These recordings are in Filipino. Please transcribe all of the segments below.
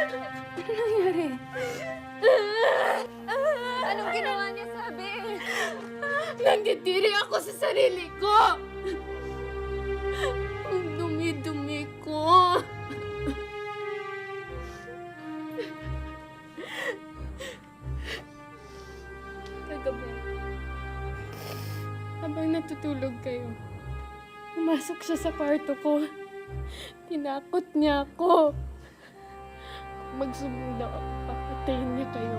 Ano nangyari? Anong ginawa niya, sabi? Nanditiri ako sa sarili ko! Ang dumi-dumi ko! Kagabi, habang natutulog kayo, pumasok siya sa kwarto ko. Tinakot niya ako. Kung magsumbong daw ako, papatayin niya kayo.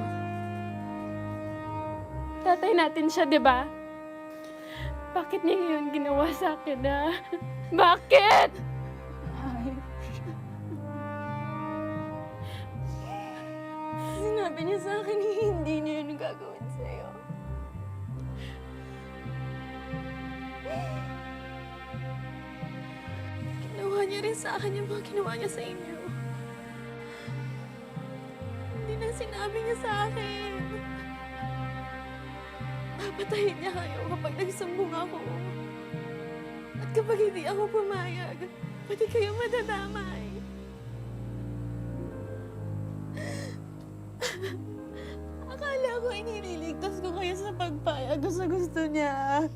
Tatay natin siya, di ba? Bakit niya yun ginawa sa akin, ha? Bakit? Sinabi niya sa akin, hindi niya yun gagawin sa'yo. Ginawa niya rin sa akin yung mga ginawa niya sa inyo. Hindi na sinabi niya sa akin. Papatayin niya kayo kapag nagsumbong ako. At kapag hindi ako pumayag, pati kayo madadamay. Akala ko inililigtas ko kayo sa pagpayag ko sa gusto niya.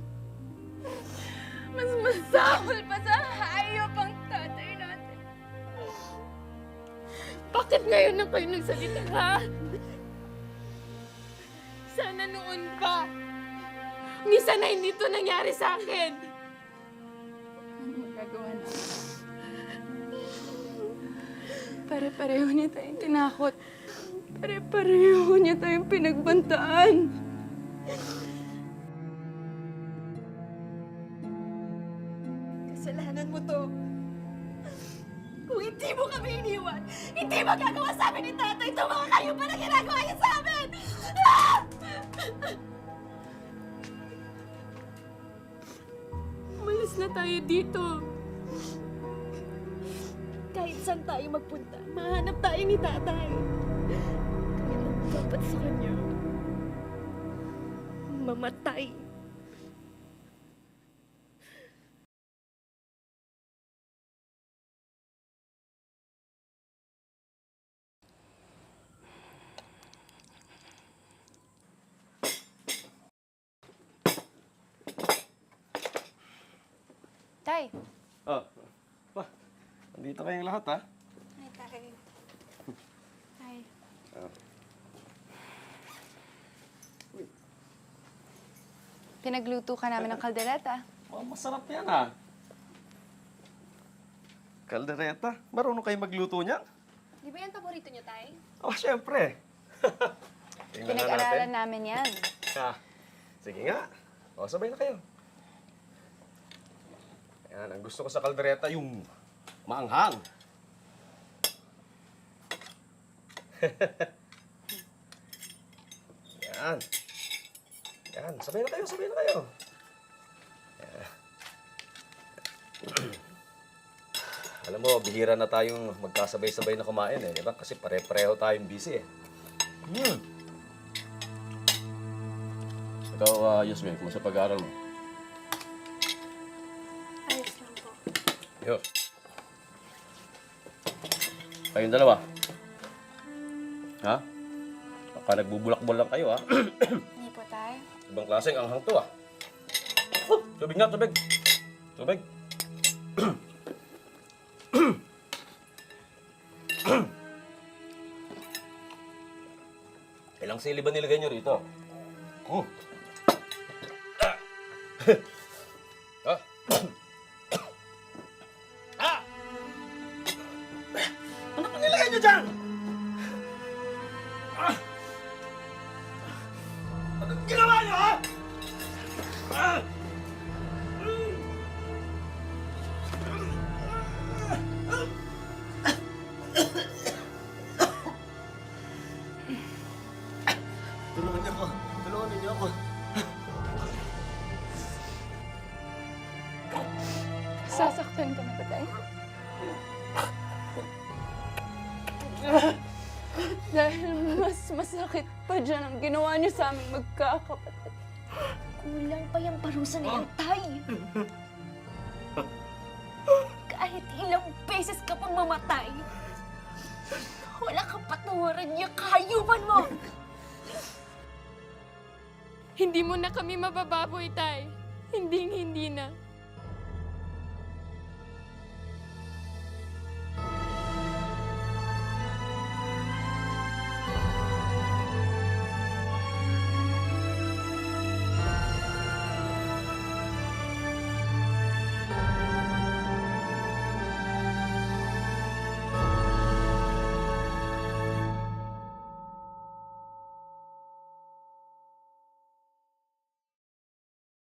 Mas masahol pa sa hayop ang tatay natin. Bakit ngayon na kayo nagsalita, ha? Sana noon pa. Hindi sana hindi ito nangyari sa akin. Ano magagawa na? Pare-pareho niya tayong tinakot. Pare-pareho niya tayong pinagbantaan. Kasalanan mo to. Kung hindi mo kami iniwan, hindi magagawa sa amin ni tatay itong mga kayo pa na ginagawa niya sa amin! Ah! Umalis na tayo dito. Kahit saan tayo magpunta, mahanap tayo ni tatay. Kaya ang dapat sa kanya, mamatay. Tay. Oh. Pa, nandito kayong lahat, ha? Ay, tay. Tay. Oh. Pinagluto ka namin ng kaldereta. Oh, masarap yan, ha? Kaldereta? Marunong kayo magluto niyan? Di ba yan paborito niyo, tay? Oh, syempre. Tingnan nga Pinag-aralan natin. namin yan. Ha. Sige nga. O, sabay na kayo. Ayan, ang gusto ko sa kaldereta, yung maanghang. Yan. Yan, sabay na kayo, sabay na kayo. Yan. Alam mo, bihira na tayong magkasabay-sabay na kumain eh, di ba? Kasi pare-pareho tayong busy eh. Ikaw, Yasmin, kumusta pag-aaral mo? Ayos lang po. Yo. Kayong dalawa. Ha? Baka nagbubulak-bulak kayo, ha? Hindi po, tay. Ibang klaseng anghang to, ha? Tubig nga, tubig. Tubig. Ilang sili ba nilagay nyo rito? Ah. Ah! Ano pa nilagay nyo dyan? Ah! Anong ginawa nyo, ha? Ah! Tulungan niyo ako. Tulungan niyo ako. Sasaktan ka na ba, tay? Dahil mas masakit pa dyan ang ginawa niyo sa aming magkakapatid. Kulang pa yung parusa na yan, tay. Kahit ilang beses ka pang mamatay, wala ka patawarin niya kahayupan mo! Hindi mo na kami mabababoy, Tay. Hindi na.